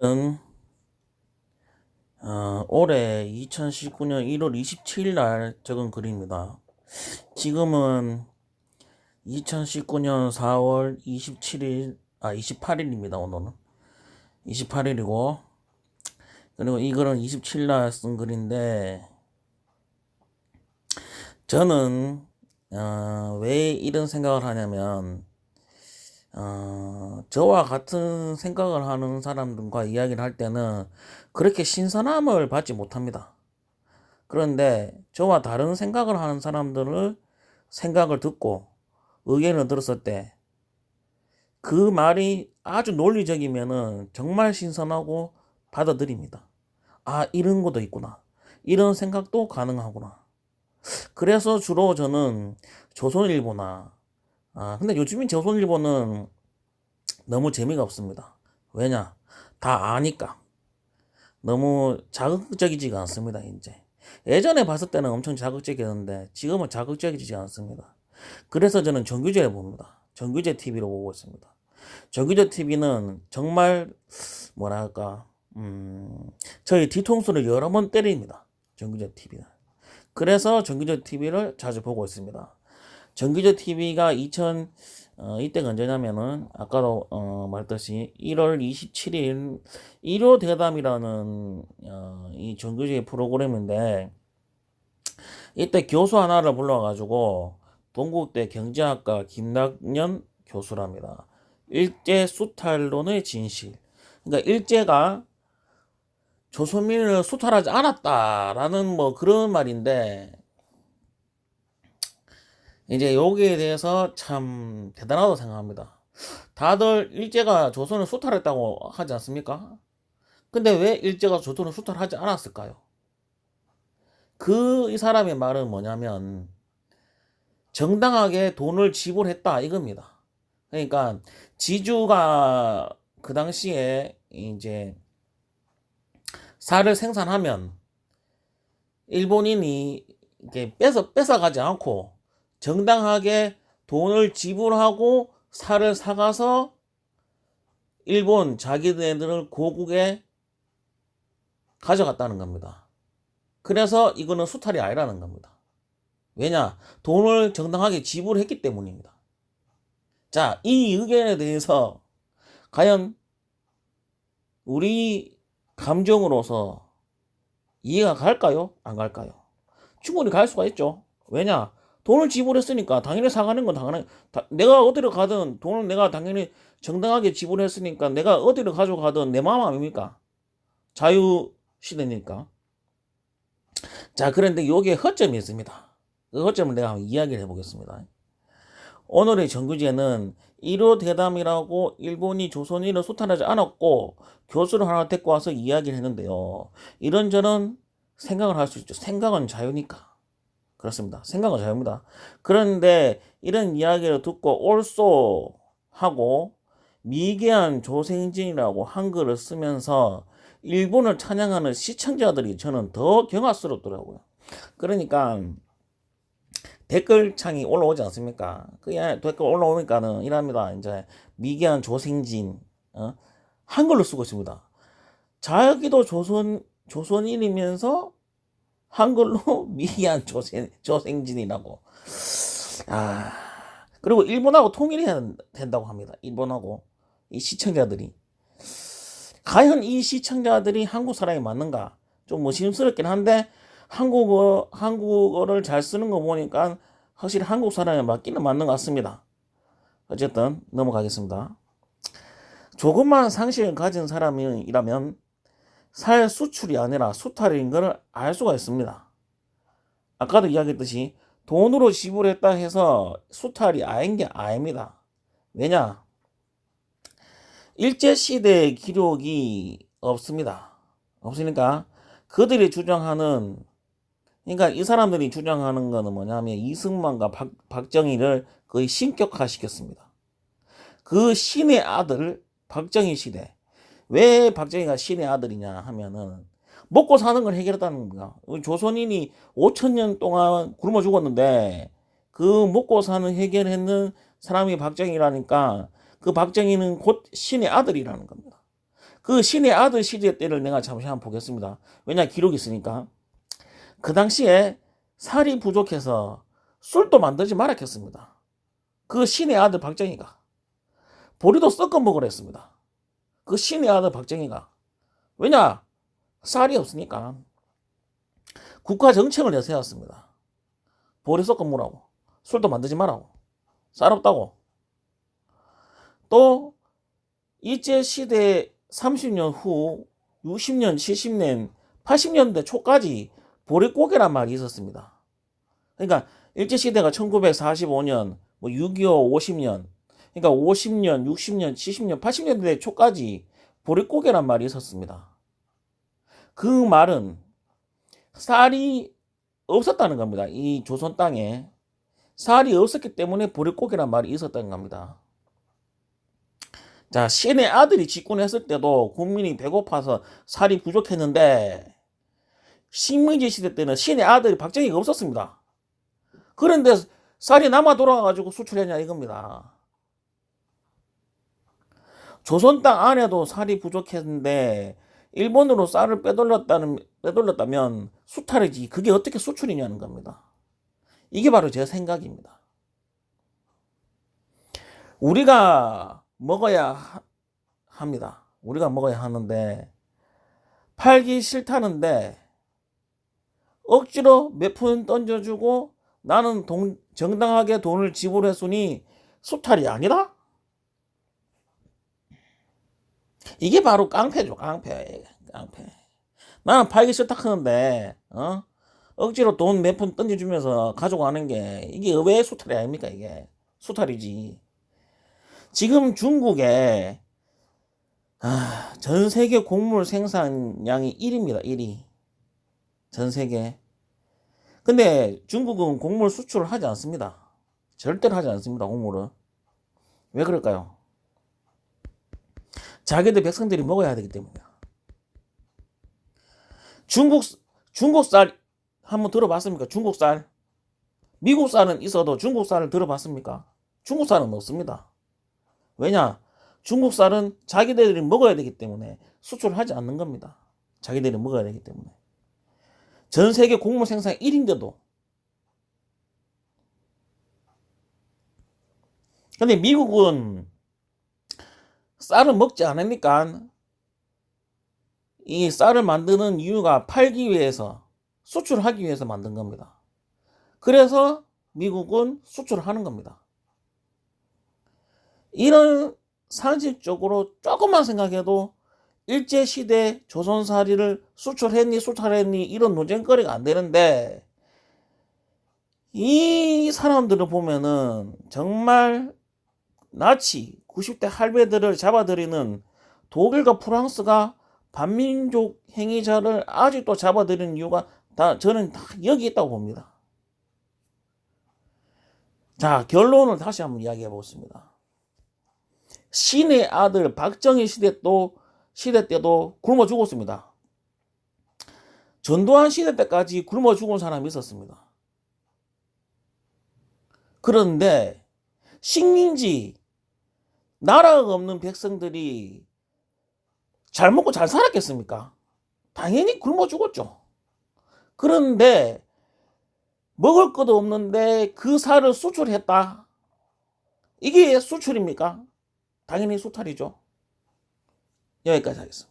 은 올해 2019년 1월 27일 날 적은 글입니다. 지금은 2019년 4월 27일, 28일입니다. 오늘은 28일이고, 그리고 이 글은 27일 날 쓴 글인데, 저는 왜 이런 생각을 하냐면, 저와 같은 생각을 하는 사람들과 이야기를 할 때는 그렇게 신선함을 받지 못합니다. 그런데 저와 다른 생각을 하는 사람들을 생각을 듣고 의견을 들었을 때 그 말이 아주 논리적이면은 정말 신선하고 받아들입니다. 아, 이런 것도 있구나. 이런 생각도 가능하구나. 그래서 주로 저는 조선일보나, 근데 요즘엔 조선일보는 너무 재미가 없습니다. 왜냐? 다 아니까. 너무 자극적이지가 않습니다, 이제. 예전에 봤을 때는 엄청 자극적이었는데 지금은 자극적이지 않습니다. 그래서 저는 정규제를 봅니다. 정규제 TV로 보고 있습니다. 정규제 TV는 정말 뭐랄까 저희 뒤통수를 여러 번 때립니다. 정규제 TV는. 그래서 정규제 TV를 자주 보고 있습니다. 정규제 TV가 이때가 언제냐면은 아까도 말했듯이 1월 27일 일요 대담이라는 이 정규제 프로그램인데 이때 교수 하나를 불러가지고 동국대 경제학과 김낙년 교수랍니다. 일제 수탈론의 진실. 그러니까 일제가 조선민을 수탈하지 않았다라는 뭐 그런 말인데 이제 여기에 대해서 참 대단하다고 생각합니다. 다들 일제가 조선을 수탈했다고 하지 않습니까? 근데 왜 일제가 조선을 수탈하지 않았을까요? 이 사람의 말은 뭐냐면 정당하게 돈을 지불했다 이겁니다. 그러니까 지주가 그 당시에 이제 쌀을 생산하면 일본인이 이렇게 뺏어가지 않고 정당하게 돈을 지불하고 쌀을 사가서 일본 자기네들 고국에 가져갔다는 겁니다. 그래서 이거는 수탈이 아니라는 겁니다. 왜냐? 돈을 정당하게 지불했기 때문입니다. 자, 이 의견에 대해서 과연 우리 감정으로서 이해가 갈까요? 안 갈까요? 충분히 갈 수가 있죠. 왜냐? 돈을 지불했으니까 당연히 사가는 건 당연히 내가 어디를 가든 돈을 내가 당연히 정당하게 지불했으니까 내가 어디를 가져가든 내 마음 아닙니까? 자유 시대니까. 자, 그런데 여기에 허점이 있습니다. 그 허점을 내가 한번 이야기를 해보겠습니다. 오늘의 정규제는 1호 대담이라고 일본이 조선인을 수탈하지 않았고 교수를 하나 데리고 와서 이야기를 했는데요. 이런저런 생각을 할 수 있죠. 생각은 자유니까. 그렇습니다. 생각은 자유입니다. 그런데 이런 이야기를 듣고 옳소 하고 미개한 조생진이라고 한글을 쓰면서 일본을 찬양하는 시청자들이 저는 더 경악스럽더라고요. 그러니까 댓글창이 올라오지 않습니까? 그 댓글 올라오니까는 이랍니다. 이제 미개한 조생진 한글로 쓰고 있습니다. 자기도 조선인이면서 한글로 미개한 조생진이라고. 아, 그리고 일본하고 통일해야 된다고 합니다. 일본하고 이 시청자들이. 과연 이 시청자들이 한국 사람이 맞는가? 좀 의심스럽긴 한데 한국어를 잘 쓰는 거 보니까 확실히 한국 사람이 맞기는 맞는 것 같습니다. 어쨌든 넘어가겠습니다. 조금만 상식을 가진 사람이라면 살 수출이 아니라 수탈인 것을 알 수가 있습니다. 아까도 이야기했듯이 돈으로 지불했다 해서 수탈이 아닌 게 아닙니다. 왜냐? 일제시대의 기록이 없습니다. 없으니까 그들이 주장하는 그러니까 이 사람들이 주장하는 거는 뭐냐면 이승만과 박정희를 거의 신격화시켰습니다. 그 신의 아들 박정희 시대. 왜 박정희가 신의 아들이냐 하면은 먹고 사는 걸 해결했다는 거야. 조선인이 5천 년 동안 굶어 죽었는데 그 먹고 사는 해결했는 사람이 박정희라니까 그 박정희는 곧 신의 아들이라는 겁니다. 그 신의 아들 시대 때를 내가 잠시 한번 보겠습니다. 왜냐 기록이 있으니까. 그 당시에 살이 부족해서 술도 만들지 말았겠습니다. 그 신의 아들 박정희가 보리도 섞어 먹으라 했습니다. 그 신의 아들 박정희가. 왜냐 쌀이 없으니까 국가 정책을 내세웠습니다. 보리 섞어 먹으라고, 술도 만들지 말라고, 쌀 없다고. 또 일제시대 30년 후 60년, 70년, 80년대 초까지 보릿고개란 말이 있었습니다. 그러니까 일제시대가 1945년, 6.25, 50년, 그러니까 50년, 60년, 70년, 80년대 초까지 보릿고개란 말이 있었습니다. 그 말은 쌀이 없었다는 겁니다. 이 조선 땅에 쌀이 없었기 때문에 보릿고개란 말이 있었다는 겁니다. 자, 신의 아들이 집권했을 때도 국민이 배고파서 쌀이 부족했는데 식민지 시대 때는 신의 아들이 박정희가 없었습니다. 그런데 쌀이 남아 돌아가가지고 수출했냐 이겁니다. 조선 땅 안에도 쌀이 부족했는데 일본으로 쌀을 빼돌렸다면 수탈이지 그게 어떻게 수출이냐는 겁니다. 이게 바로 제 생각입니다. 우리가 먹어야 합니다. 우리가 먹어야 하는데 팔기 싫다는데 억지로 몇 푼 던져주고 나는 정당하게 돈을 지불했으니 수탈이 아니다? 이게 바로 깡패죠. 깡패. 나는 팔기 싫다 하는데 억지로 돈 몇 푼 던져주면서 가져가는 게 이게 왜 수탈이 아닙니까? 이게 수탈이지. 지금 중국에 전 세계 곡물 생산량이 1위입니다. 1위. 전 세계. 근데 중국은 곡물 수출을 하지 않습니다. 절대로 하지 않습니다. 곡물은. 왜 그럴까요? 자기들 백성들이 먹어야 되기 때문이야. 중국 쌀 한번 들어봤습니까? 중국 쌀. 미국 쌀은 있어도 중국 쌀을 들어봤습니까? 중국 쌀은 없습니다. 왜냐? 중국 쌀은 자기들이 먹어야 되기 때문에 수출하지 않는 겁니다. 자기들이 먹어야 되기 때문에. 전 세계 곡물 생산 1위인데도. 근데 미국은 쌀을 먹지 않으니까 이 쌀을 만드는 이유가 팔기 위해서, 수출하기 위해서 만든 겁니다. 그래서 미국은 수출을 하는 겁니다. 이런 상식적으로 조금만 생각해도 일제시대 조선사리를 수출했니 이런 논쟁거리가 안 되는데 이 사람들을 보면은 정말 나치 90대 할배들을 잡아들이는 독일과 프랑스가 반민족 행위자를 아직도 잡아들이는 이유가 저는 다 여기 있다고 봅니다. 자, 결론을 다시 한번 이야기해 보겠습니다. 신의 아들 박정희 시대 때도 굶어 죽었습니다. 전두환 시대 때까지 굶어 죽은 사람이 있었습니다. 그런데 식민지 나라가 없는 백성들이 잘 먹고 잘 살았겠습니까? 당연히 굶어 죽었죠. 그런데 먹을 것도 없는데 그 살을 수출했다. 이게 수출입니까? 당연히 수탈이죠. 여기까지 하겠습니다.